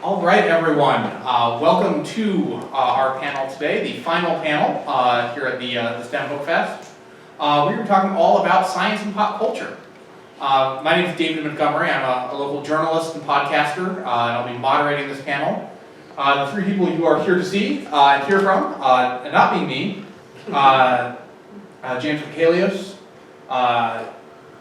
All right, everyone. Welcome to our panel today, the final panel here at the STEM Book Fest. We were talking all about science and pop culture. My name is David Montgomery. I'm a local journalist and podcaster, and I'll be moderating this panel. The three people you are here to see and hear from, and not being me, James Michaelios,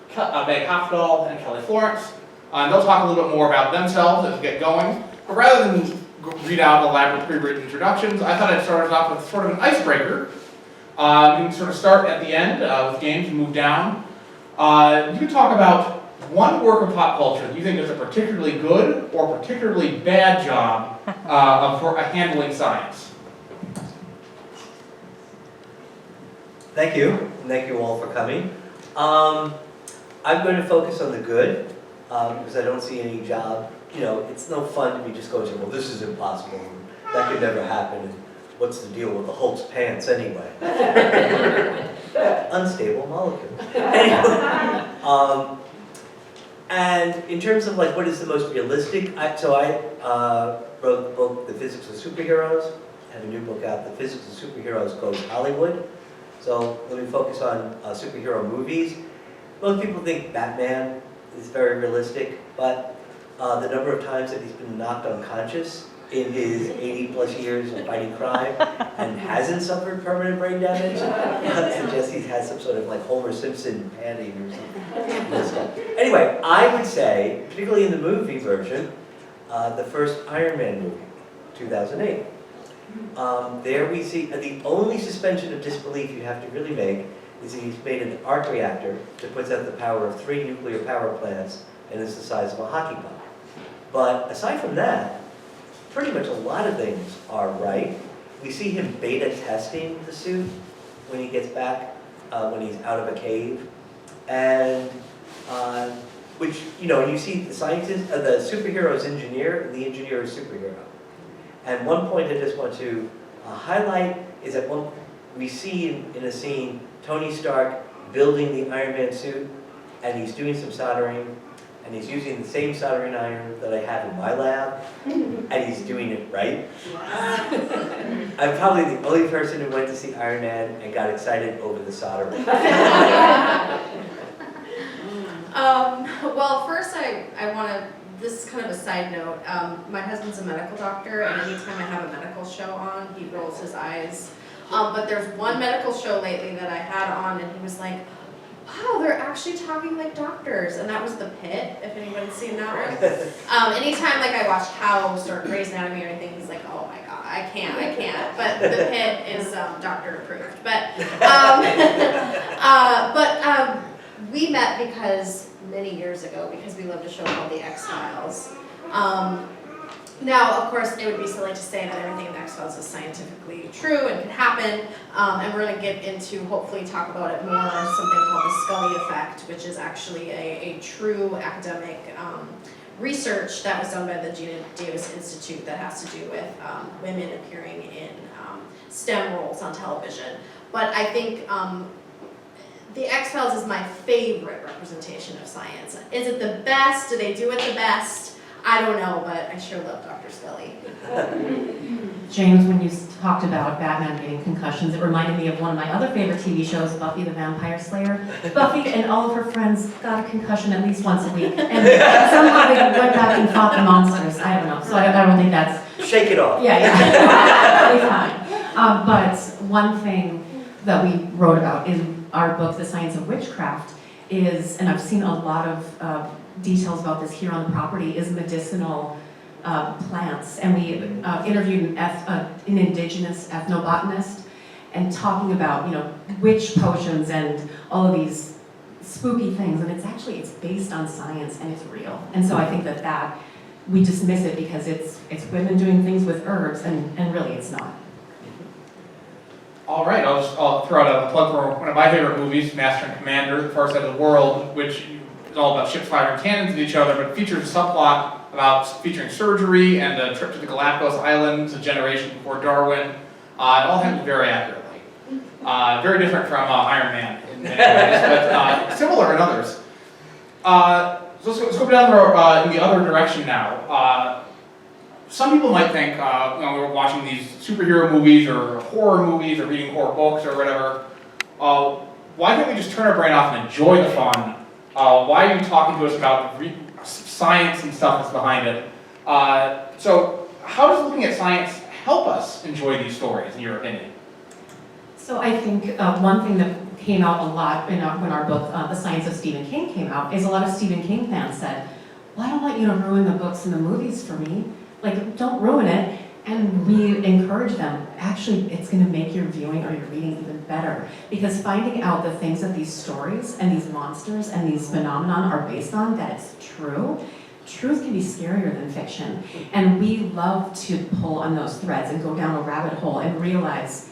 Meg Hofdahl, and Kelly Florence. And they'll talk a little bit more about themselves as we get going. But rather than read out elaborate pre-written introductions, I thought I'd start us off with sort of an icebreaker. We can sort of start at the end with James and move down. You can talk about one work of pop culture that you think does a particularly good or particularly bad job of handling science. Thank you, and thank you all for coming. I'm going to focus on the good, because I don't see any job. You know, it's no fun to be just going to, well, this is impossible, that could never happen, and what's the deal with the Hulk's pants anyway? Unstable molecule. Anyway, and in terms of like what is the most realistic, I wrote the book, The Physics of Superheroes. I have a new book out, The Physics of Superheroes Goes Hollywood. So let me focus on superhero movies. Most people think Batman is very realistic, but the number of times that he's been knocked unconscious in his 80-plus years of fighting crime and hasn't suffered permanent brain damage suggests he's had some sort of like Homer Simpson panting or something. Anyway, I would say, particularly in the movie version, the first Iron Man movie, 2008. There we see the only suspension of disbelief you have to really make is that he's made an arc reactor that puts out the power of 3 nuclear power plants and is the size of a hockey puck. But aside from that, pretty much a lot of things are right. We see him beta testing the suit when he gets back, when he's out of a cave. And which, you know, you see the scientist, the superhero's engineer, and the engineer is superhero. And one point I just want to highlight is that we see in a scene Tony Stark building the Iron Man suit, and he's doing some soldering, and he's using the same soldering iron that I have in my lab, and he's doing it right. I'm probably the only person who went to see Iron Man and got excited over the soldering. Well, first I want to, this is kind of a side note, my husband's a medical doctor, and anytime I have a medical show on, he rolls his eyes. But there's one medical show lately that I had on, and he was like, wow, they're actually talking like doctors, and that was The Pit, if anybody's seen that one. Anytime like I watch House or Grey's Anatomy or anything, he's like, oh my god, I can't. But The Pit is doctor approved. But we met because many years ago because we loved a show called The X-Files. Now, of course, it would be silly to say that everything in the X-Files is scientifically true and can happen, and we're going to get into, hopefully talk about it more, something called the Scully effect, which is actually a true academic research that was done by the Gina Davis Institute that has to do with women appearing in STEM roles on television. But I think the X-Files is my favorite representation of science. Is it the best? Do they do it the best? I don't know, but I sure love Dr. Scully. James, when you talked about Batman getting concussions, it reminded me of one of my other favorite TV shows, Buffy the Vampire Slayer. Buffy and all of her friends got a concussion at least once a week, and somehow they went back and fought the monsters. I don't know, so I don't think that's... Shake it off. Yeah, totally fine. But one thing that we wrote about in our book, The Science of Witchcraft, is, and I've seen a lot of details about this here on the property, is medicinal plants. And we interviewed an indigenous ethnobotanist and talking about, you know, witch potions and all of these spooky things. And it's based on science and it's real. And so I think that we dismiss it because it's women doing things with herbs, and really it's not. All right, I'll throw out a plug for one of my favorite movies, Master and Commander, The Far Side of the World, which is all about ships firing cannons at each other, but features a subplot about featuring surgery and a trip to the Galapagos Islands a generation before Darwin. It all happens very accurately. Very different from Iron Man in many ways, but similar in others. So let's go down in the other direction now. some people might think, we're watching these superhero movies or horror movies or reading horror books or whatever. Why can't we just turn our brain off and enjoy the fun? Why are you talking to us about science and stuff that's behind it? So how does looking at science help us enjoy these stories, in your opinion? So I think one thing that came out a lot when our book, The Science of Stephen King, came out, is a lot of Stephen King fans said, well, I don't want you to ruin the books and the movies for me. Like, don't ruin it. And we encourage them, actually, it's gonna make your viewing or your reading even better. Because finding out the things that these stories and these monsters and these phenomenon are based on, that it's true, truth can be scarier than fiction. And we love to pull on those threads and go down a rabbit hole and realize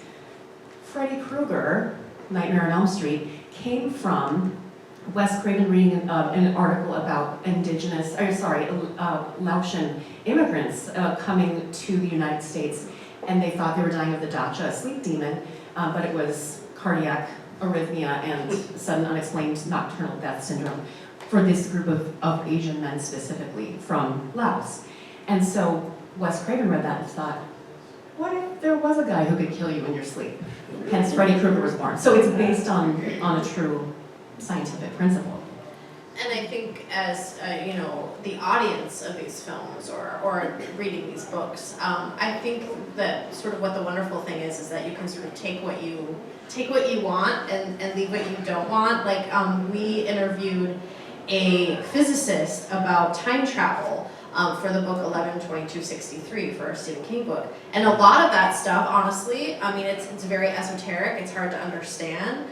Freddy Krueger, Nightmare on Elm Street, came from Wes Craven reading an article about Laotian immigrants coming to the United States, and they thought they were dying of the dacha, a sleep demon, but it was cardiac arrhythmia and sudden unexplained nocturnal death syndrome for this group of Asian men specifically from Laos. And so Wes Craven read that and thought, what if there was a guy who could kill you in your sleep? Hence Freddy Krueger was born. So it's based on a true scientific principle. And I think as, the audience of these films or reading these books, I think that sort of what the wonderful thing is that you can sort of take what you want and leave what you don't want. Like, we interviewed a physicist about time travel for the book 11/22/63 for our Stephen King book. And a lot of that stuff, honestly, I mean, it's very esoteric, it's hard to understand,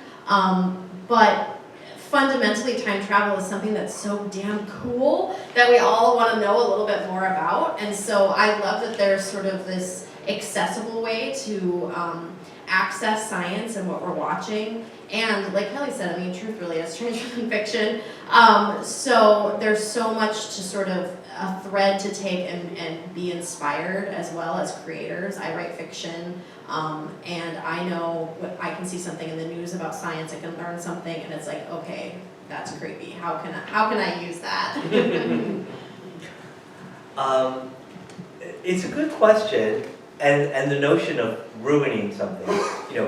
but fundamentally time travel is something that's so damn cool that we all want to know a little bit more about. And so I love that there's sort of this accessible way to access science and what we're watching. And like Kelly said, I mean, truth really is stranger than fiction. So there's so much to sort of a thread to take and be inspired as well as creators. I write fiction, and I know I can see something in the news about science, I can learn something, and it's like, okay, that's creepy. How can I use that? It's a good question, and the notion of ruining something,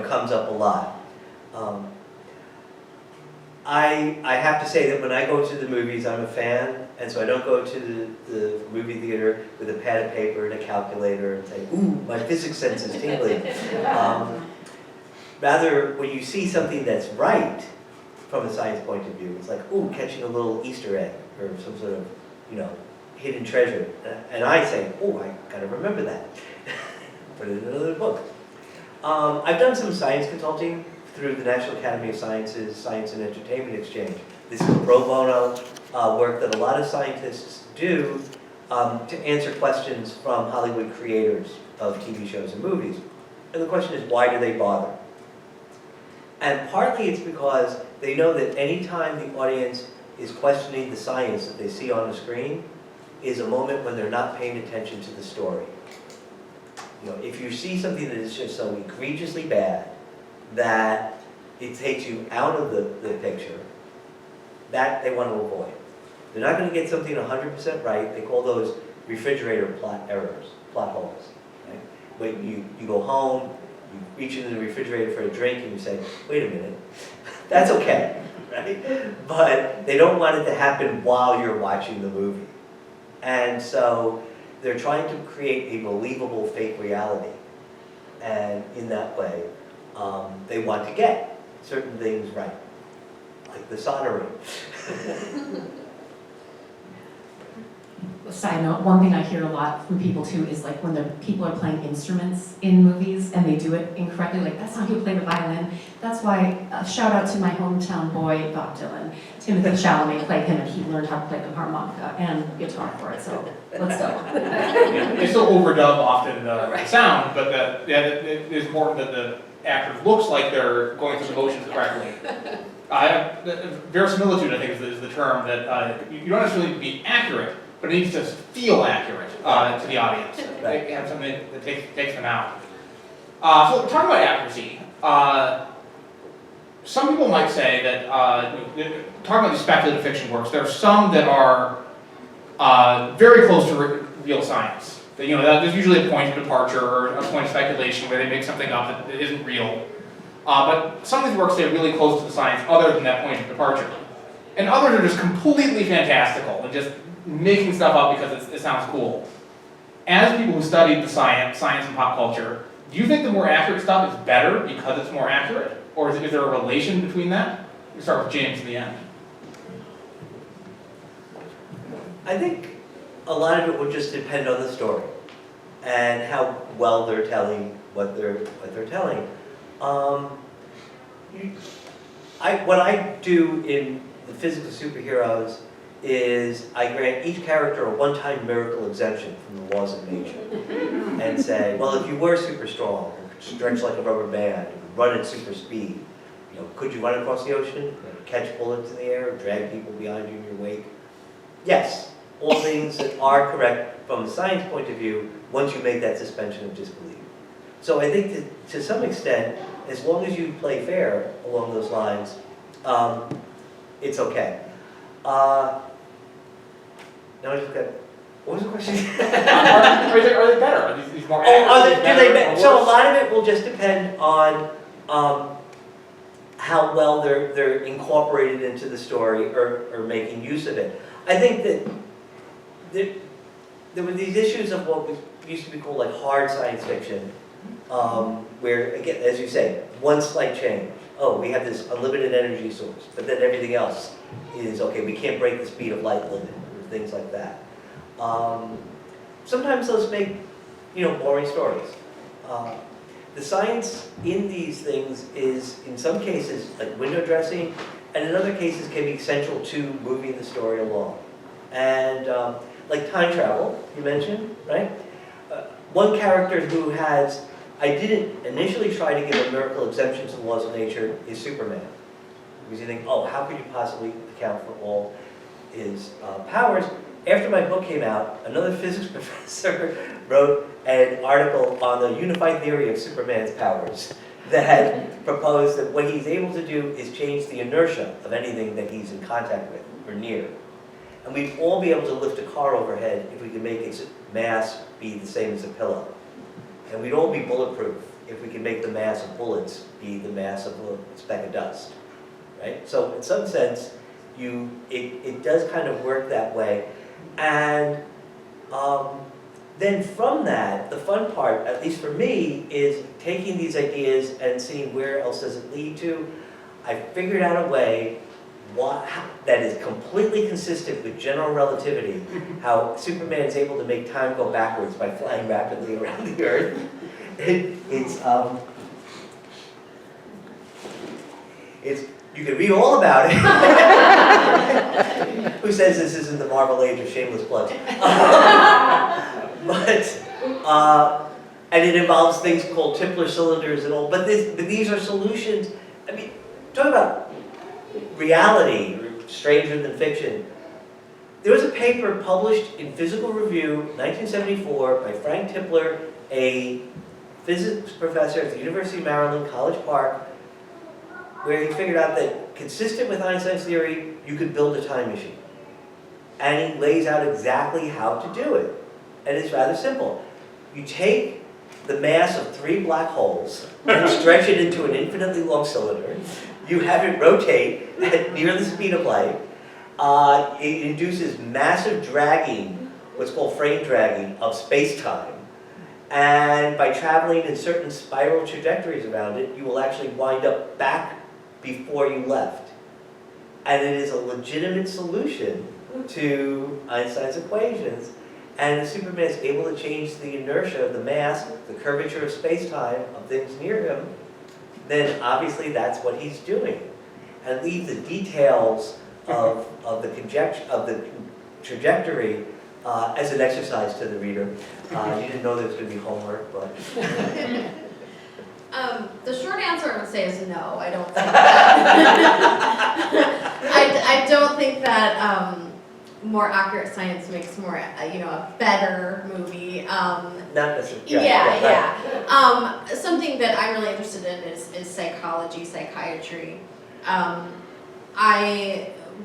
comes up a lot. I have to say that when I go to the movies, I'm a fan, and so I don't go to the movie theater with a pad of paper and a calculator and say, ooh, my physics sense is tingling. Rather, when you see something that's right from a science point of view, it's like, ooh, catching a little Easter egg or some sort of, hidden treasure. And I say, oh, I gotta remember that. Put it in another book. I've done some science consulting through the National Academy of Sciences Science and Entertainment Exchange. This is pro bono work that a lot of scientists do to answer questions from Hollywood creators of TV shows and movies. And the question is, why do they bother? And partly it's because they know that anytime the audience is questioning the science that they see on the screen is a moment when they're not paying attention to the story. If you see something that is just so egregiously bad that it takes you out of the picture, that they want to avoid. They're not going to get something 100% right. They call those refrigerator plot errors, plot holes. Right? When you go home, you reach into the refrigerator for a drink and you say, wait a minute, that's okay, right? But they don't want it to happen while you're watching the movie. And so they're trying to create a believable fake reality. And in that way, they want to get certain things right, like the soldering. Side note, one thing I hear a lot from people too is like when the people are playing instruments in movies and they do it incorrectly, like that's not how you play the violin. That's why, shout out to my hometown boy, Bob Dylan. Timothy Chalamet played him and he learned how to play the harmonica and guitar for it, so let's go. They still overdub often the sound, but it's important that the actor looks like they're going through the motions correctly. Verisimilitude, I think, is the term that you don't necessarily be accurate, but it needs to feel accurate to the audience. They have something that takes them out. So talking about accuracy, some people might say that, talking about these speculative fiction works, there are some that are very close to real science. That, you know, that there's usually a point of departure or a point of speculation where they make something up that isn't real. But some of these works stay really close to the science other than that point of departure. And others are just completely fantastical and just making stuff up because it sounds cool. As people who studied the science and pop culture, do you think the more accurate stuff is better because it's more accurate? Or is there a relation between that? We start with James in the end. I think a lot of it will just depend on the story and how well they're telling what they're telling. What I do in the Physics of Superheroes is I grant each character a one-time miracle exemption from the laws of nature and say, well, if you were super strong, or could stretch like a rubber band, run at super speed, you know, could you run across the ocean, catch bullets in the air, or drag people behind you in your wake? Yes, all things that are correct from the science point of view once you make that suspension of disbelief. So I think that to some extent, as long as you play fair along those lines, it's okay. Now I just got, what was the question? Are they better? Are these more accurate? So a lot of it will just depend on how well they're incorporated into the story or making use of it. I think that there were these issues of what used to be called like hard science fiction, where, again, as you say, one slight change. Oh, we have this unlimited energy source, but then everything else is, okay, we can't break the speed of light limit, or things like that. Sometimes those make, boring stories. The science in these things is, in some cases, like window dressing, and in other cases can be essential to moving the story along. And like time travel, you mentioned, right? One character who has, I didn't initially try to give a miracle exemption to the laws of nature, is Superman. Because you think, oh, how could you possibly account for all his powers? After my book came out, another physics professor wrote an article on the unified theory of Superman's powers that proposed that what he's able to do is change the inertia of anything that he's in contact with or near. And we'd all be able to lift a car overhead if we could make its mass be the same as a pillow. And we'd all be bulletproof if we could make the mass of bullets be the mass of a speck of dust, right? So in some sense, it does kind of work that way. And then from that, the fun part, at least for me, is taking these ideas and seeing where else does it lead to. I figured out a way that is completely consistent with general relativity, how Superman is able to make time go backwards by flying rapidly around the Earth. You can read all about it. Who says this isn't the Marvel Age of shameless plugs? And it involves things called Tipler cylinders and all, but these are solutions. I mean, talk about reality, stranger than fiction. There was a paper published in Physical Review, 1974, by Frank Tipler, a physics professor at the University of Maryland, College Park, where he figured out that, consistent with Einstein's theory, you could build a time machine. And he lays out exactly how to do it. And it's rather simple. You take the mass of 3 black holes and stretch it into an infinitely long cylinder. You have it rotate at near the speed of light. It induces massive dragging, what's called frame dragging, of space-time. And by traveling in certain spiral trajectories around it, you will actually wind up back before you left. And it is a legitimate solution to Einstein's equations. And if Superman is able to change the inertia of the mass, the curvature of space-time of things near him, then obviously that's what he's doing. And leave the details of the trajectory as an exercise to the reader. You didn't know there was going to be homework, but... The short answer I would say is no. I don't think that. I don't think that more accurate science makes more, a better movie. Not necessarily. Yeah. Something that I'm really interested in is psychology, psychiatry.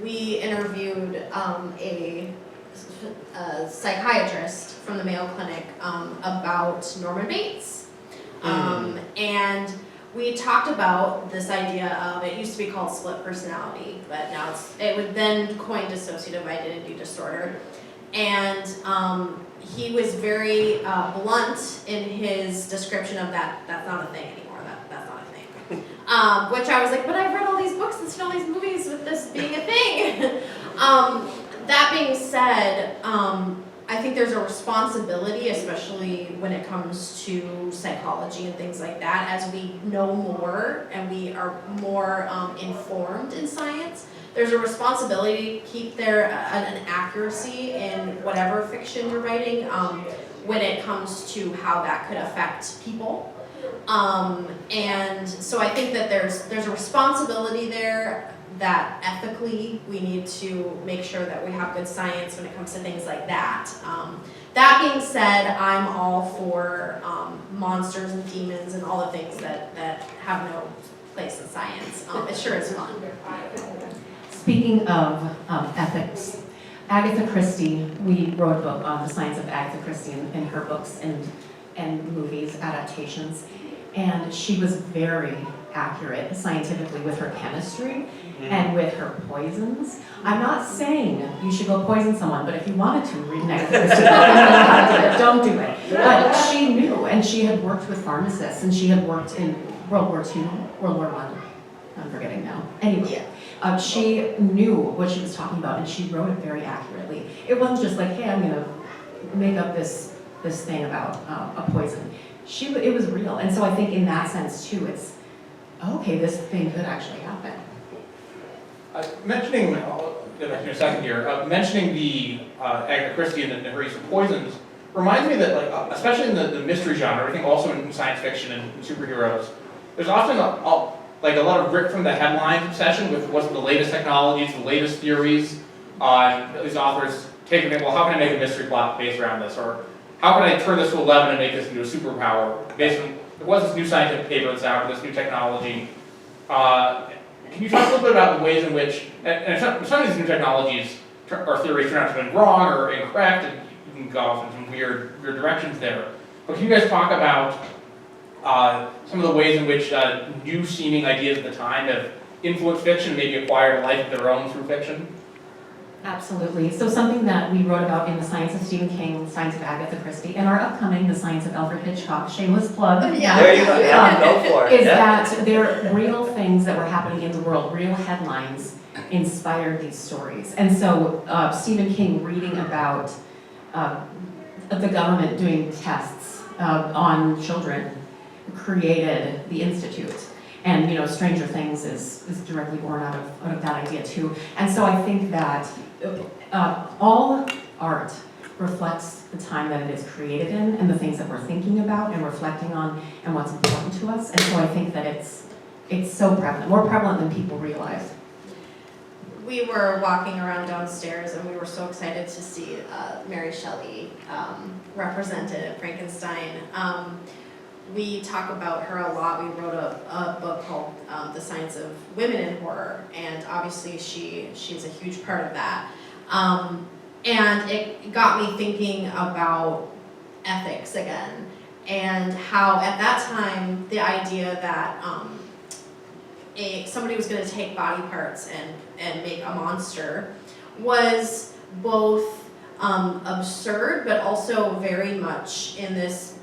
We interviewed a psychiatrist from the Mayo Clinic about Norman Bates. And we talked about this idea of, it used to be called split personality, but now it was then coined dissociative identity disorder. And he was very blunt in his description of that. That's not a thing anymore. That's not a thing. Which I was like, but I've read all these books and seen all these movies with this being a thing. That being said, I think there's a responsibility, especially when it comes to psychology and things like that, as we know more and we are more informed in science. There's a responsibility to keep there an accuracy in whatever fiction you're writing when it comes to how that could affect people. And so I think that there's a responsibility there that ethically we need to make sure that we have good science when it comes to things like that. That being said, I'm all for monsters and demons and all the things that have no place in science. It sure is fun. Speaking of ethics, Agatha Christie, we wrote a book on the science of Agatha Christie in her books and movies, adaptations, and she was very accurate scientifically with her chemistry and with her poisons. I'm not saying you should go poison someone, but if you wanted to, read an Agatha Christie book, don't do it. But she knew, and she had worked with pharmacists, and she had worked in World War II, World War I, I'm forgetting now. Anyway, she knew what she was talking about, and she wrote it very accurately. It wasn't just like, hey, I'm gonna make up this thing about a poison. It was real, and so I think in that sense too, it's, okay, this thing could actually happen. Mentioning, I'll get back to you in a second here, mentioning the Agatha Christie and her use of poisons reminds me that, like, especially in the mystery genre, I think also in science fiction and superheroes, there's often a lot of rip from the headlines obsession with what's the latest technologies, the latest theories. These authors taking it, well, how can I make a mystery plot based around this? Or how can I turn this to 11 and make this into a superpower based on what's this new scientific paper that's out, this new technology? Can you talk a little bit about the ways in which, and some of these new technologies or theories turn out to have been wrong or incorrect, and you can go off in some weird directions there. But can you guys talk about some of the ways in which new seeming ideas at the time have influenced fiction, maybe acquired a life of their own through fiction? Absolutely. So something that we wrote about in The Science of Stephen King, Science of Agatha Christie, and our upcoming The Science of Alfred Hitchcock, shameless plug. Yeah. There you go, yeah, go for it. Is Yeah. that there real things that were happening in the world, real headlines inspired these stories. And so Stephen King reading about the government doing tests on children created the Institute. And, you know, Stranger Things is directly born out of that idea too. And so I think that all art reflects the time that it is created in and the things that we're thinking about and reflecting on and what's important to us. And so I think that it's so prevalent, more prevalent than people realize. We were walking around downstairs and we were so excited to see Mary Shelley represented at Frankenstein. We talk about her a lot. We wrote a book called The Science of Women in Horror, and obviously she's a huge part of that. And it got me thinking about ethics again, and how at that time the idea that somebody was going to take body parts and make a monster was both absurd, but also very much in this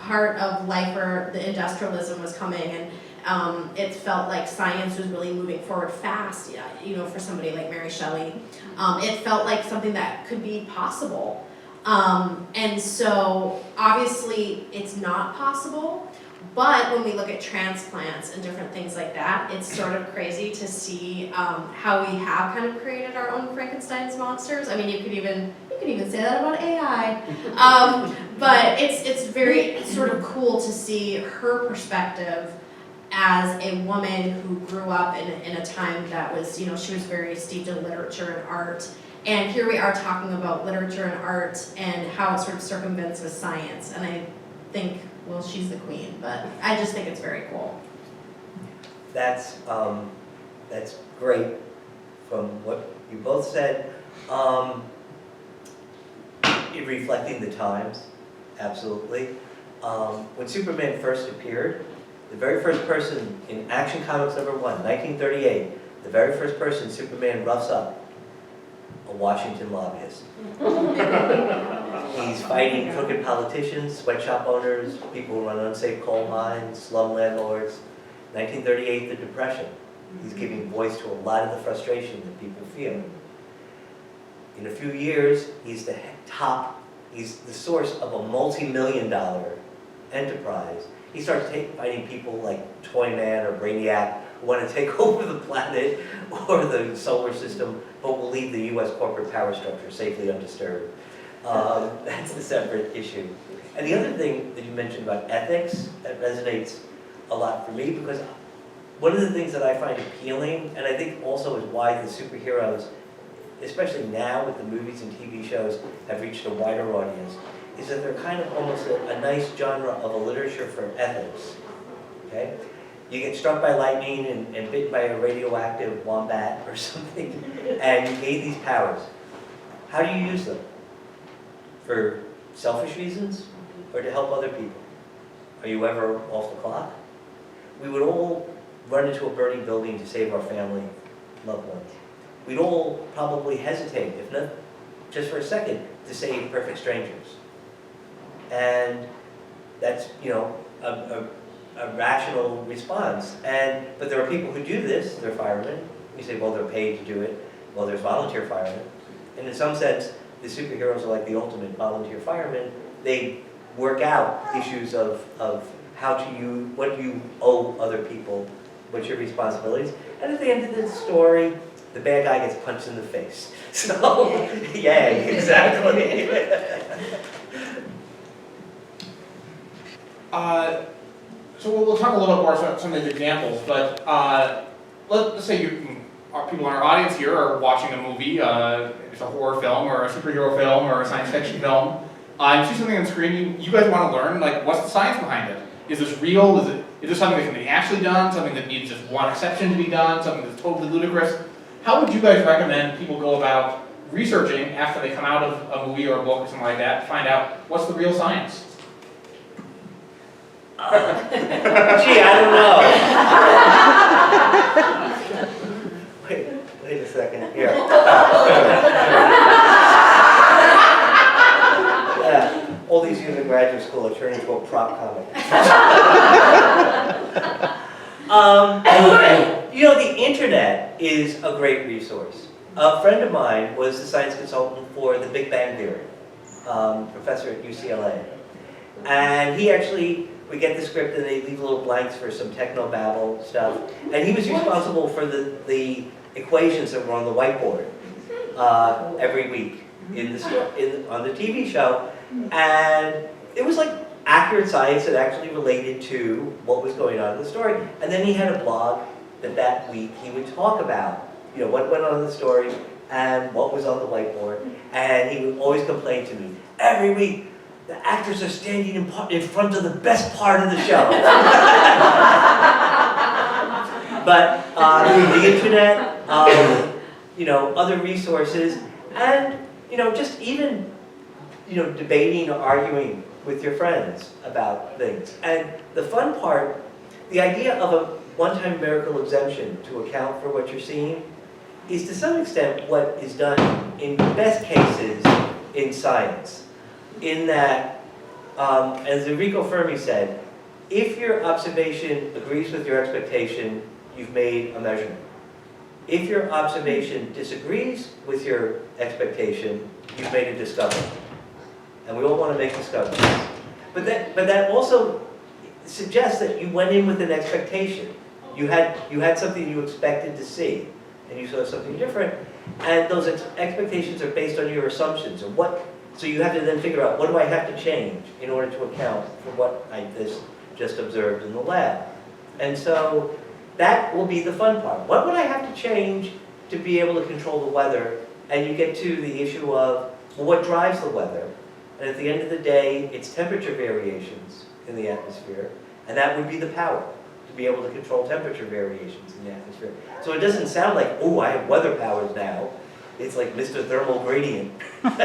part of life where the industrialism was coming, and it felt like science was really moving forward fast. You know, for somebody like Mary Shelley, it felt like something that could be possible. And so obviously it's not possible. But when we look at transplants and different things like that, it's sort of crazy to see how we have kind of created our own Frankenstein's monsters. I mean, you could even say that about AI. But it's very sort of cool to see her perspective as a woman who grew up in a time that was, you know, she was very steeped in literature and art. And here we are talking about literature and art and how it sort of circumvents with science. And I think, well, she's the queen, but I just think it's very cool. That's great from what you both said. reflecting the times, absolutely. When Superman first appeared, the very first person in Action Comics #1, 1938, the very first person Superman roughs up, a Washington lobbyist. He's fighting crooked politicians, sweatshop owners, people who run unsafe coal mines, slum landlords. 1938, the Depression. He's giving voice to a lot of the frustration that people feel. In a few years, he's the source of a multi-million-dollar enterprise. He starts fighting people like Toyman or Brainiac who want to take over the planet or the solar system, but will leave the US corporate power structure safely undisturbed. That's a separate issue. And the other thing that you mentioned about ethics, that resonates a lot for me, because one of the things that I find appealing, and I think also is why the superheroes, especially now with the movies and TV shows, have reached a wider audience, is that they're kind of almost a nice genre of a literature for ethics. Okay? You get struck by lightning and bitten by a radioactive wombat or something, and you gain these powers. How do you use them? For selfish reasons or to help other people? Are you ever off the clock? We would all run into a burning building to save our family, loved ones. We'd all probably hesitate, if not just for a second, to save perfect strangers. And that's, a rational response. But there are people who do this, they're firemen. You say, well, they're paid to do it. Well, there's volunteer firemen. And in some sense, the superheroes are like the ultimate volunteer firemen. They work out issues of what you owe other people, what's your responsibilities. And at the end of the story, the bad guy gets punched in the face. So, yeah, exactly. So we'll talk a little bit more about some of these examples, but let's say people in our audience here are watching a movie, it's a horror film or a superhero film or a science fiction film. You see something on the screen, you guys want to learn, like, what's the science behind it? Is this real? Is this something that can be actually done? Something that needs just one exception to be done? Something that's totally ludicrous? How would you guys recommend people go about researching after they come out of a movie or a book or something like that to find out what's the real science? Gee, I don't know. Wait a second. Here. Yeah, all these years in graduate school are turning into a prop comic. The internet is a great resource. A friend of mine was the science consultant for the Big Bang Theory, professor at UCLA. And we get the script and they leave little blanks for some techno-babble stuff. And he was responsible for the equations that were on the whiteboard every week on the TV show. And it was like accurate science that actually related to what was going on in the story. And then he had a blog that week he would talk about, what went on in the story and what was on the whiteboard. And he would always complain to me, every week, the actors are standing in front of the best part of the show. But the internet, other resources, and just even debating or arguing with your friends about things. And the fun part, the idea of a one-time miracle exemption to account for what you're seeing, is to some extent what is done in best cases in science. In that, as Enrico Fermi said, if your observation agrees with your expectation, you've made a measurement. If your observation disagrees with your expectation, you've made a discovery. And we all want to make discoveries. But that also suggests that you went in with an expectation. You had something you expected to see, and you saw something different. And those expectations are based on your assumptions. So you have to then figure out, what do I have to change in order to account for what I just observed in the lab? And so that will be the fun part. What would I have to change to be able to control the weather? And you get to the issue of, well, what drives the weather? And at the end of the day, it's temperature variations in the atmosphere, and that would be the power, to be able to control temperature variations in the atmosphere. So it doesn't sound like, oh, I have weather powers now. It's like Mr. Thermal Gradient. But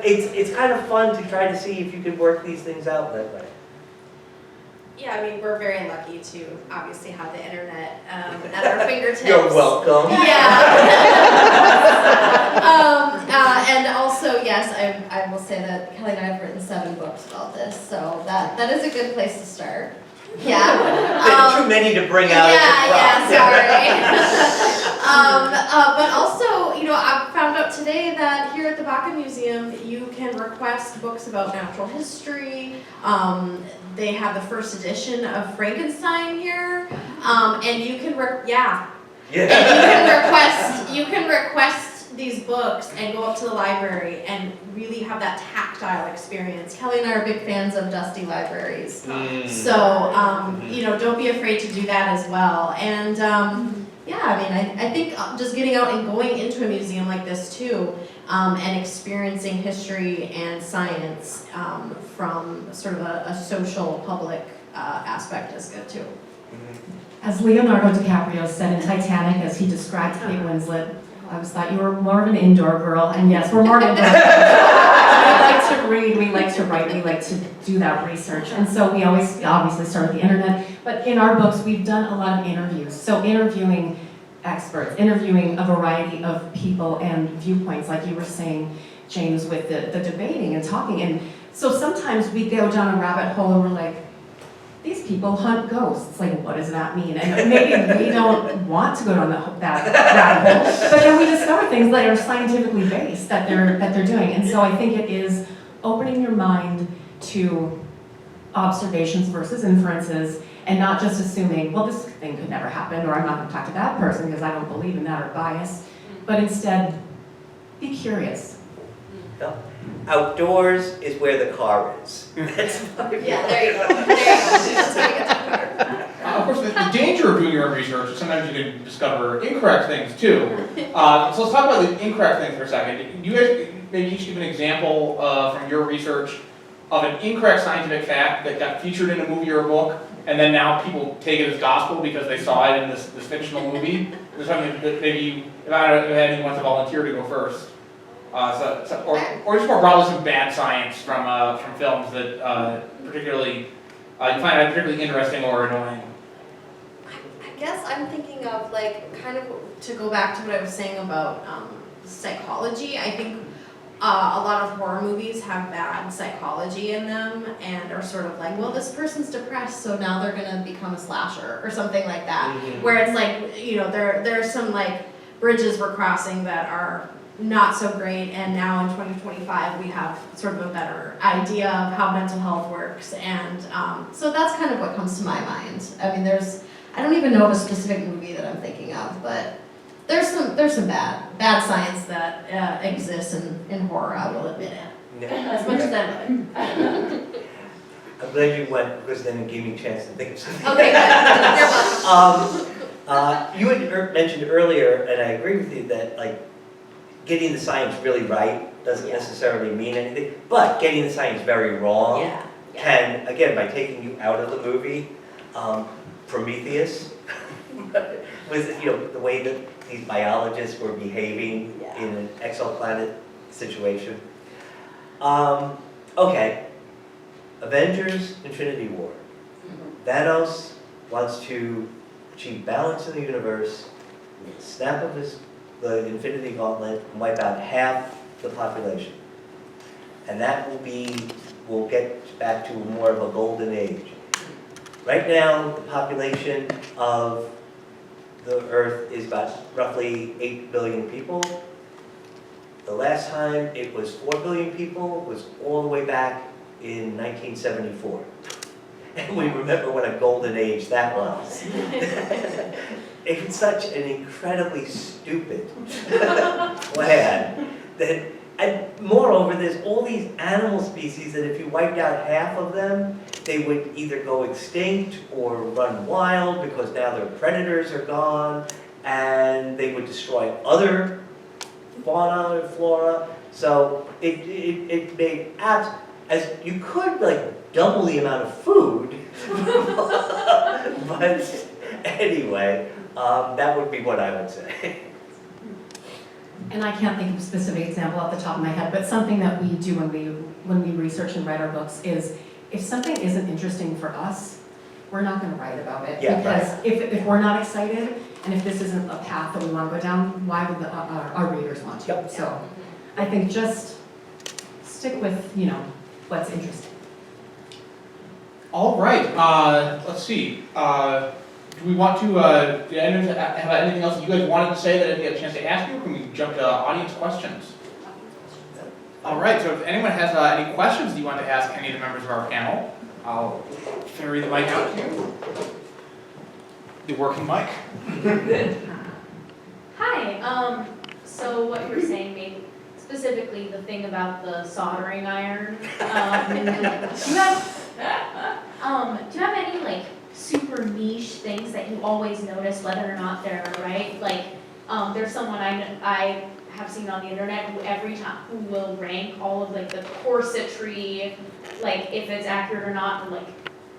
it's kind of fun to try to see if you can work these things out that way. Yeah, I mean, we're very lucky to obviously have the internet at our fingertips. You're welcome. Yeah. And also, yes, I will say that Kelly and I have written 7 books about this, so that is a good place to start. Yeah. Too many to bring out Yeah, as a prop. But also, you know, I found out today that here at the Baca Museum, you can request books about natural history. They have the first edition of Frankenstein here, and you can Yeah. and you can request these books and go up to the library and really have that tactile experience. Kelly and I are big fans of dusty libraries. So, you know, don't be afraid to do that as well. And yeah, I mean, I think just getting out and going into a museum like this too, and experiencing history and science from sort of a social public aspect is good too. As Leonardo DiCaprio said in Titanic, as he described Kate Winslet, I always thought you were more of an indoor girl, and yes, we're more of an indoor girl. We like to read, we like to write, we like to do that research, and so we always obviously start with the internet, but in our books we've done a lot of interviews, so interviewing experts, interviewing a variety of people and viewpoints, like you were saying, James, with the debating and talking, and so sometimes we go down a rabbit hole and we're like, these people hunt ghosts. Like, what does that mean? And maybe we don't want to go down that rabbit hole, but then we discover things that are scientifically based that they're doing. And so I think it is opening your mind to observations versus inferences, and not just assuming, well, this thing could never happen, or I'm not going to talk to that person because I don't believe in that or bias, but instead be curious. Yeah. Outdoors is where the car is. That's my Yeah, there you go. That's how we get to Of course, the danger of doing your own research is sometimes you can discover incorrect things too. So let's talk about the incorrect things for a second. You guys maybe each give an example from your research of an incorrect scientific fact that got featured in a movie or a book, and then now people take it as gospel because they saw it in this fictional movie. There's something that maybe, if anyone wants to volunteer to go first. Or just more broadly, some bad science from films that particularly you find particularly interesting or annoying. I guess I'm thinking of like kind of to go back to what I was saying about psychology. I think a lot of horror movies have bad psychology in them and are sort of like, well, this person's depressed, so now they're gonna become a slasher or something like that. Mhm. Where it's like, you know, there are some like bridges we're crossing that are not so great, and now in 2025 we have sort of a better idea of how mental health works, and so that's kind of what comes to my mind. I mean, I don't even know of a specific movie that I'm thinking of, but there's some bad science that exists in horror, I will admit it. As much as I love it. I'm glad you went, because then it gave me a chance to think of something. Okay, good. You're welcome. You had mentioned earlier, and I agree with you, that like getting the science really right doesn't necessarily mean anything, but getting the science very wrong can, again, by taking you out of the movie, Prometheus was, you know, the way that these biologists were behaving in an exoplanet situation. Okay, Avengers, Infinity War. Thanos wants to achieve balance in the universe with the snap of the Infinity Gauntlet and wipe out half the population. And that we'll get back to more of a golden age. Right now, the population of the Earth is about roughly 8 billion people. The last time it was 4 billion people was all the way back in 1974. And we remember what a golden age that was. It's such an incredibly stupid plan that, and moreover, there's all these animal species that if you wiped out half of them, they would either go extinct or run wild because now their predators are gone, and they would destroy other fauna and flora. So it made as you could like double the amount of food, but anyway, That would be what I would say. And I can't think of a specific example off the top of my head, but something that we do when we research and write our books is, if something isn't interesting for us, we're not gonna write about it. Yeah, Because if we're not excited, and if this isn't a path that we wanna go down, why would our readers want to? Yep. So, I think just stick with, what's interesting. All right, let's see. Do we want to, do anyone have anything else that you guys wanted to say that I didn't get a chance to ask you? Or can we jump to audience questions? All right, so if anyone has any questions you want to ask any of the members of our panel, I'll ferry the mic out to you. The working mic. Hi, so what you were saying made, specifically the thing about the soldering iron, do you have any like super niche things that you always notice whether or not they're right? Like, there's someone I have seen on the internet who every time, who will rank all of like the corsetry, like if it's accurate or not, or like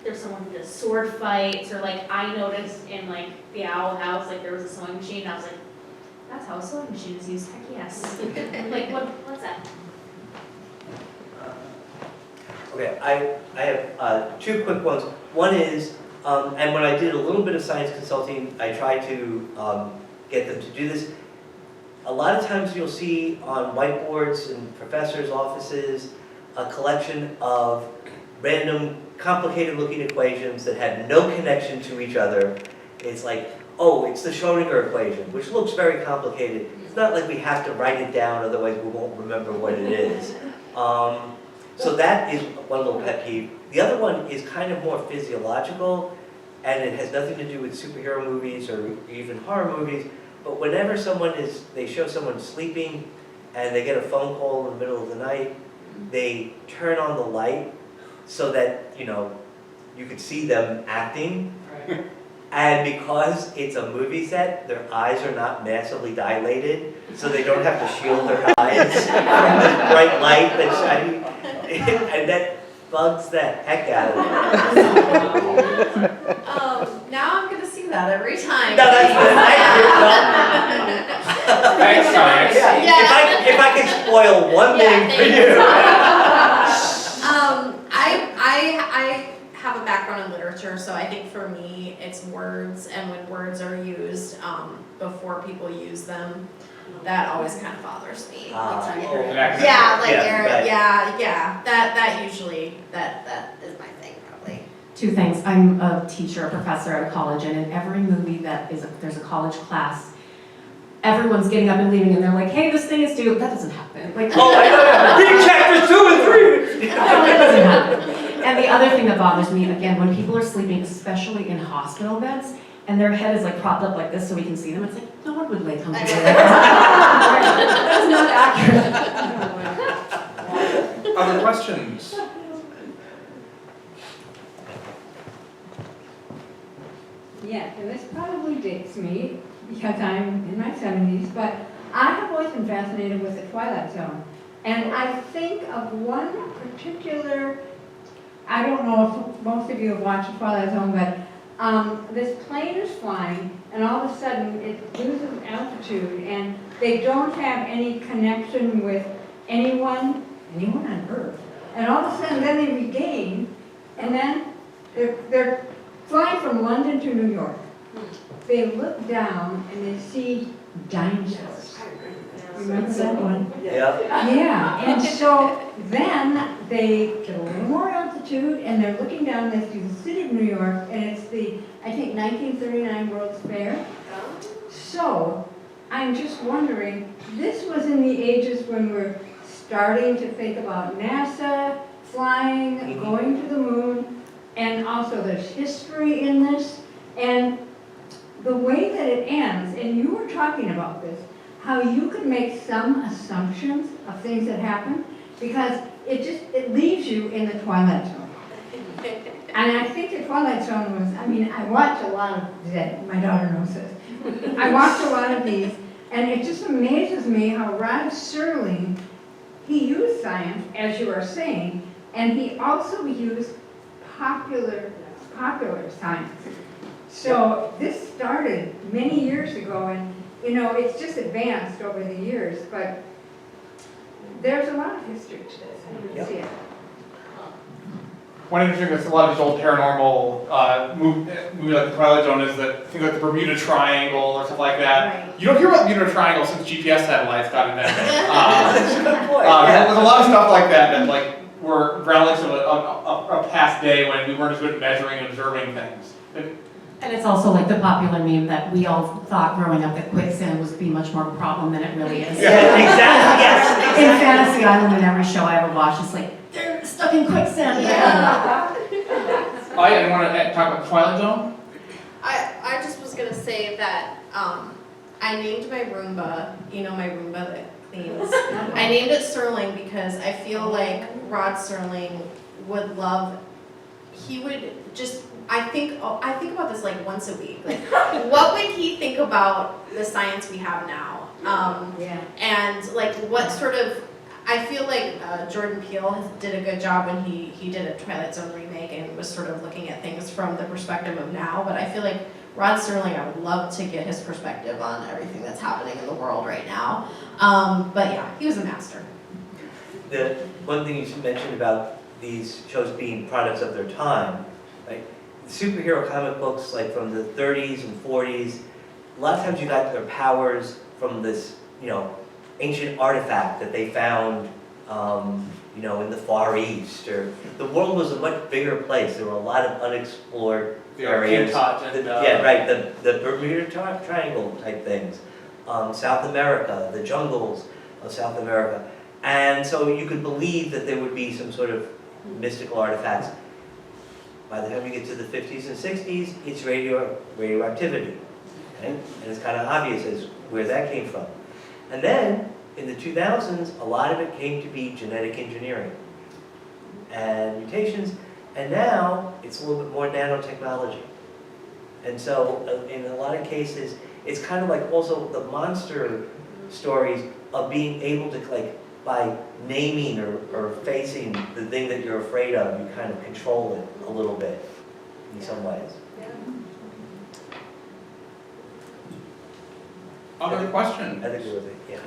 there's someone who does sword fights, or like I noticed in like the Owl House, like there was a sewing machine, and I was like, that's how a sewing machine is used, heck yes. Like, what's that? Okay, I have two quick ones. One is, and when I did a little bit of science consulting, I tried to get them to do this. A lot of times you'll see on whiteboards in professors' offices a collection of random complicated looking equations that have no connection to each other. It's like, oh, it's the Schrodinger equation, which looks very complicated. It's not like we have to write it down, otherwise we won't remember what it is. So that is one little pet peeve. The other one is kind of more physiological, and it has nothing to do with superhero movies or even horror movies, but whenever they show someone sleeping and they get a phone call in the middle of the night, they turn on the light so that, you could see them acting. And because it's a movie set, their eyes are not massively dilated, so they don't have to shield their eyes from the bright light that's shining. And that bugs the heck out of me. Now I'm gonna see that every time. No, that's Thanks, science. Yeah, if I can spoil one thing for you. I have a background in literature, so I think for me, it's words, and when words are used before people use them, that always kind of bothers me. Oh. Yeah, like, Yeah, right. that usually, that is my thing, probably. Two things. I'm a teacher, a professor at a college, and in every movie there's a college class, everyone's getting up and leaving, and they're like, hey, this thing is due. That doesn't happen. Like, Oh, I know. Read chapters 2 and 3. that doesn't happen. And the other thing that bothers me, again, when people are sleeping, especially in hospital beds, and their head is like propped up like this so we can see them, it's like, no one would lay comfortably like that. That's not accurate. Other questions? Yes, and this probably dates me because I'm in my 70s, but I have always been fascinated with the Twilight Zone. And I think of one particular, I don't know if most of you have watched the Twilight Zone, but this plane is flying and all of a sudden it loses altitude and they don't have any connection with anyone on Earth. And all of a sudden then they regain, and then they're flying from London to New York. They look down and they see dinosaurs. Remember that one? Yeah. Yeah, and so then they get a little more altitude and they're looking down, they see the city of New York, and it's the, I think, 1939 World's Fair. So, I'm just wondering, this was in the ages when we're starting to think about NASA, flying, going to the moon, and also there's history in this, and the way that it ends, and you were talking about this, how you could make some assumptions of things that happen, because it leaves you in the Twilight Zone. And I think the Twilight Zone was, I mean, I watched a lot of that, my daughter knows this. I watched a lot of these, and it just amazes me how Rod Serling, he used science, as you are saying, and he also used popular science. So this started many years ago, and, you know, it's just advanced over the years, but there's a lot of history to this, I Yep. see it. One interesting, there's a lot of these old paranormal movie like the Twilight Zone is that things like the Bermuda Triangle or stuff like that. Right. You don't hear about the Bermuda Triangle since GPS satellites got invented. That's a good point, There's a yeah. lot of stuff like that that like were relics of a past day when we weren't as good at measuring and observing things. And it's also like the popular meme that we all thought growing up that quicksand was be much more of a problem than it really is. Yeah, exactly, yes. In Fantasy Island, in every show I ever watched, it's like, they're stuck in quicksand. Oh, yeah, you want to talk about the Twilight Zone? I just was gonna say that, I named my Roomba, you know my Roomba that cleans. I named it Serling because I feel like Rod Serling would love, he would just, I think about this like once a week. Like, what would he think about the science we have now? Yeah. And like what sort of, I feel like Jordan Peele did a good job when he did a Twilight Zone remake and was sort of looking at things from the perspective of now, but I feel like Rod Serling, I would love to get his perspective on everything that's happening in the world right now. But yeah, he was a master. The one thing you mentioned about these shows being products of their time, like superhero comic books like from the 30s and 40s, a lot of times you got their powers from this, you know, ancient artifact that they found, you know, in the Far East, or the world was a much bigger place. There were a lot of unexplored areas. Yeah, right, the Bermuda Triangle type things, South America, the jungles of South America. And so you could believe that there would be some sort of mystical artifacts. By the time you get to the 50s and 60s, it's radioactivity. Okay? And it's kind of obvious as where that came from. And then, in the 2000s, a lot of it came to be genetic engineering and mutations, and now it's a little bit more nanotechnology. And so, in a lot of cases, it's kind of like also the monster stories of being able to, like, by naming or facing the thing that you're afraid of, you kind of control it a little bit in some ways. Other question? I think it was, yeah.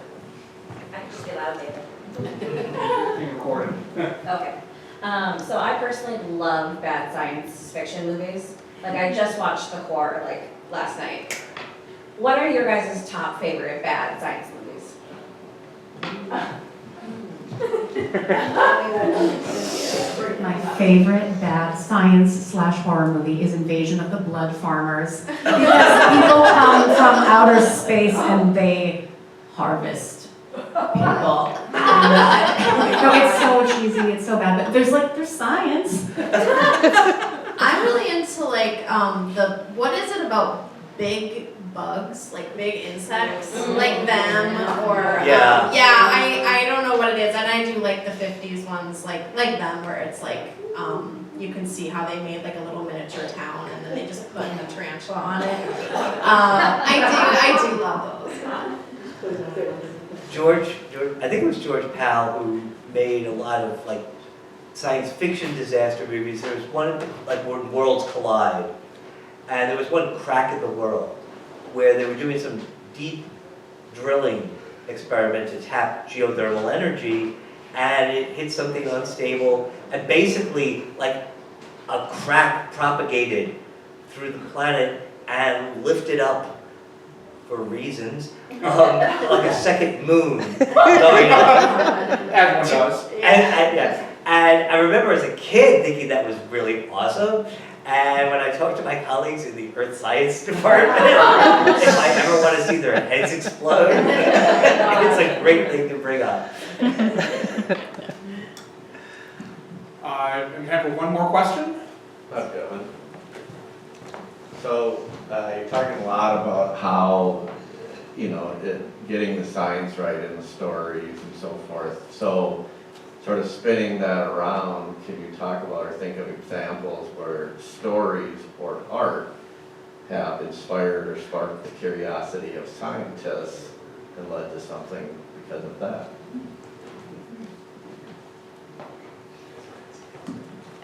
I can just get out there. Being recorded. Okay. So I personally love bad science fiction movies. Like I just watched The Core like last night. What are your guys' top favorite bad science movies? My favorite bad science/horror movie is Invasion of the Blood Farmers. Because people come from outer space and they harvest people. No, it's so cheesy, it's so bad, but there's science. I'm really into like what is it about big bugs, like big insects, like them, or Yeah. I don't know what it is, and I do like the 50s ones, like them, where it's like you can see how they made like a little miniature town, and then they just put a tarantula on it. I do love those. George, I think it was George Pal who made a lot of like science fiction disaster movies. There was one like when Worlds Collide, and there was one Crack in the World, where they were doing some deep drilling experiment to tap geothermal energy, and it hit something unstable, and basically like a crack propagated through the planet and lifted up for reasons, like a second moon going up. Everyone does. And I remember as a kid thinking that was really awesome. And when I talked to my colleagues in the Earth Science department, if I ever want to see their heads explode, it's a great thing to bring up. We have one more question. I've got one. So, you're talking a lot about how, you know, getting the science right in the stories and so forth. So, sort of spinning that around, can you talk about or think of examples where stories or art have inspired or sparked the curiosity of scientists and led to something because of that?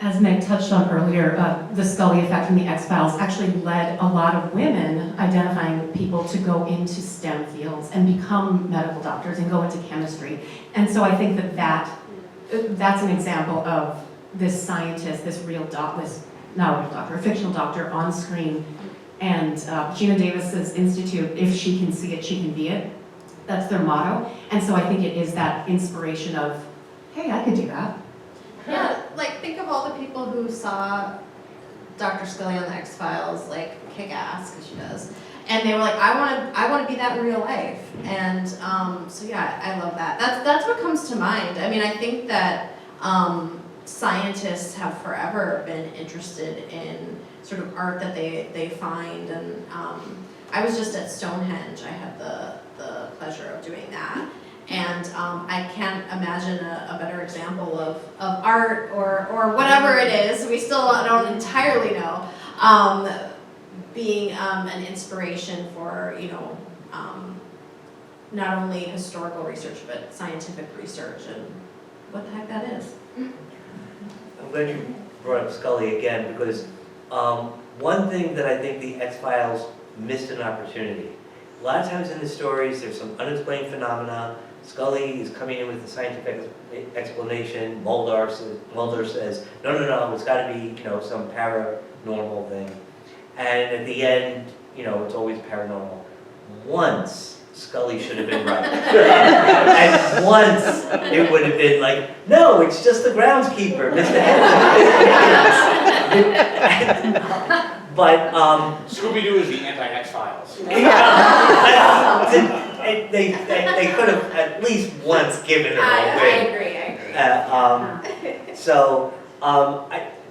As Meg touched on earlier, the Scully effect from the X-Files actually led a lot of women identifying people to go into STEM fields and become medical doctors and go into chemistry. And so I think that's an example of this scientist, this not a real doctor, a fictional doctor on screen. And Gina Davis's institute, if she can see it, she can be it. That's their motto. And so I think it is that inspiration of, hey, I could do that. Yeah, like think of all the people who saw Dr. Scully on the X-Files, like kick ass, because she does. And they were like, I want to be that in real life. And so yeah, I love that. That's what comes to mind. I mean, I think that scientists have forever been interested in sort of art that they find. And I was just at Stonehenge. I had the pleasure of doing that. And I can't imagine a better example of art or whatever it is. We still don't entirely know. Being an inspiration for, not only historical research, but scientific research and what the heck that is. I'm glad you brought up Scully again, because one thing that I think the X-Files missed an opportunity. A lot of times in the stories, there's some unexplained phenomena. Scully is coming in with a scientific explanation. Mulder says, no, it's got to be, some paranormal thing. And at the end, it's always paranormal. Once, Scully should have been right. And once, it would have been like, no, it's just the groundskeeper, Mr. Henson. But, Scooby-Doo is the anti-X-Files. They could have at least once given her a win. I agree.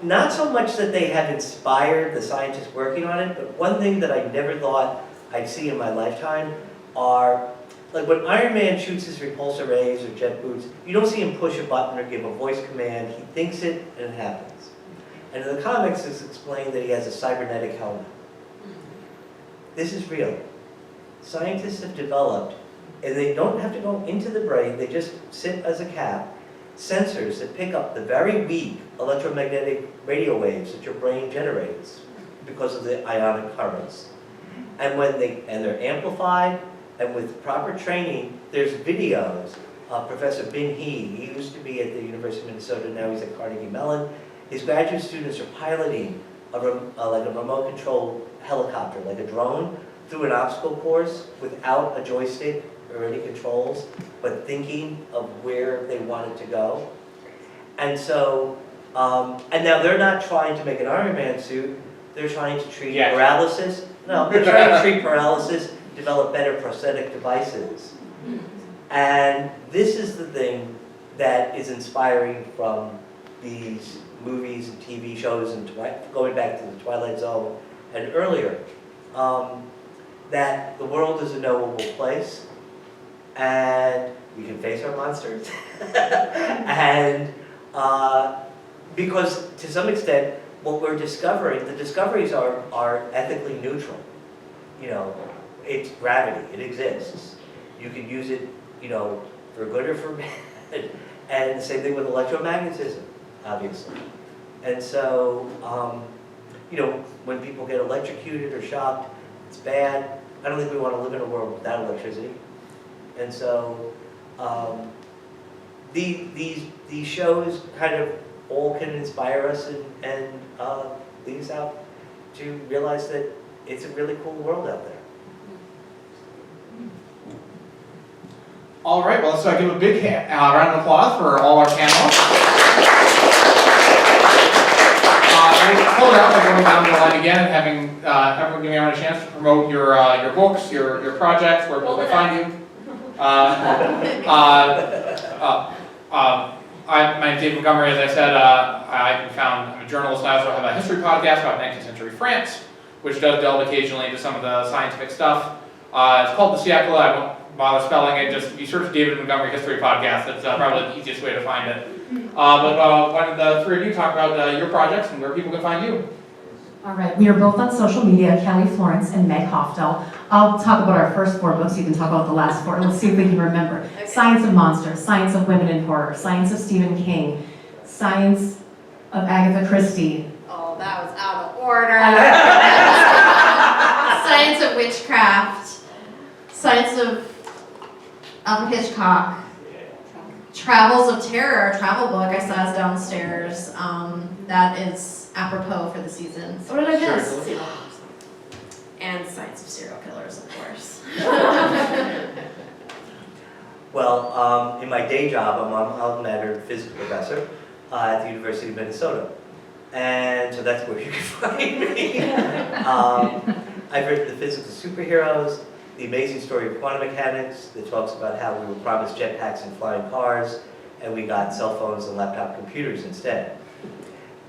Not so much that they have inspired the scientists working on it, but one thing that I never thought I'd see in my lifetime are, like when Iron Man shoots his repulsor rays or jet boots, you don't see him push a button or give a voice command. He thinks it and it happens. And in the comics, it's explained that he has a cybernetic helmet. This is real. Scientists have developed, and they don't have to go into the brain, they just sit as a cap, sensors that pick up the very weak electromagnetic radio waves that your brain generates because of the ionic currents. And they're amplified, and with proper training, there's videos. Professor Bin he used to be at the University of Minnesota, now he's at Carnegie Mellon. His graduate students are piloting like a remote control helicopter, like a drone, through an obstacle course without a joystick or any controls, but thinking of where they wanted to go. And so, and now they're not trying to make an Iron Man suit, they're trying to treat paralysis. No, they're trying to treat paralysis, develop better prosthetic devices. And this is the thing that is inspiring from these movies and TV shows, and going back to the Twilight Zone and earlier, that the world is a knowable place, and we can face our monsters. And because to some extent, what we're discovering, the discoveries are ethically neutral. It's gravity, it exists. You can use it, for good or for bad. And the same thing with electromagnetism, obviously. And so, when people get electrocuted or shocked, it's bad. I don't think we want to live in a world without electricity. And so, these shows kind of all can inspire us and lead us out to realize that it's a really cool world out there. All right, well, let's give a big round of applause for all our panelists. We'll close out by going down the line again and having everyone giving everyone a chance to promote your books, your projects, where people can find you. My name's Dave Montgomery, as I said. I'm a journalist. I also have a history podcast about 19th century France, which does delve occasionally into some of the scientific stuff. It's called The Siècle. I won't bother spelling it. Just if you search David Montgomery History Podcast, that's probably the easiest way to find it. But why don't the three of you talk about your projects and where people can find you? All right, we are both on social media, Kelly Florence and Meg Hoftel. I'll talk about our first 4 books, you can talk about the last 4, let's see if we can remember. Okay. Science of Monsters, Science of Women in Horror, Science of Stephen King, Science of Agatha Christie. Oh, that was out of order. Science of Witchcraft, Science of Alfred Hitchcock, Travels of Terror, a travel book I saw is downstairs. That is apropos for the season. So what did I miss? And Science of Serial Killers, of course. Well, in my day job, I'm an alma mater physics professor at the University of Minnesota. And so that's where you can find me. I've written The Physics of Superheroes, The Amazing Story of Quantum Mechanics, that talks about how we were promised jetpacks and flying cars, and we got cell phones and laptop computers instead.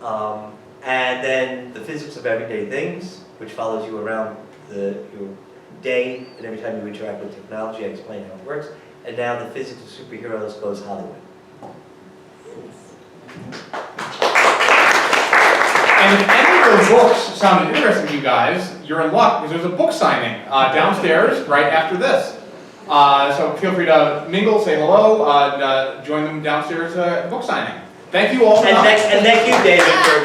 And then The Physics of Everyday Things, which follows you around your day, and every time you interact with technology, I explain how it works. And now The Physics of Superheroes goes Hollywood. And if any of those books sounded interesting to you guys, you're in luck because there's a book signing downstairs right after this. So feel free to mingle, say hello, and join them downstairs at the book signing. Thank you all for And coming. thank you, David, for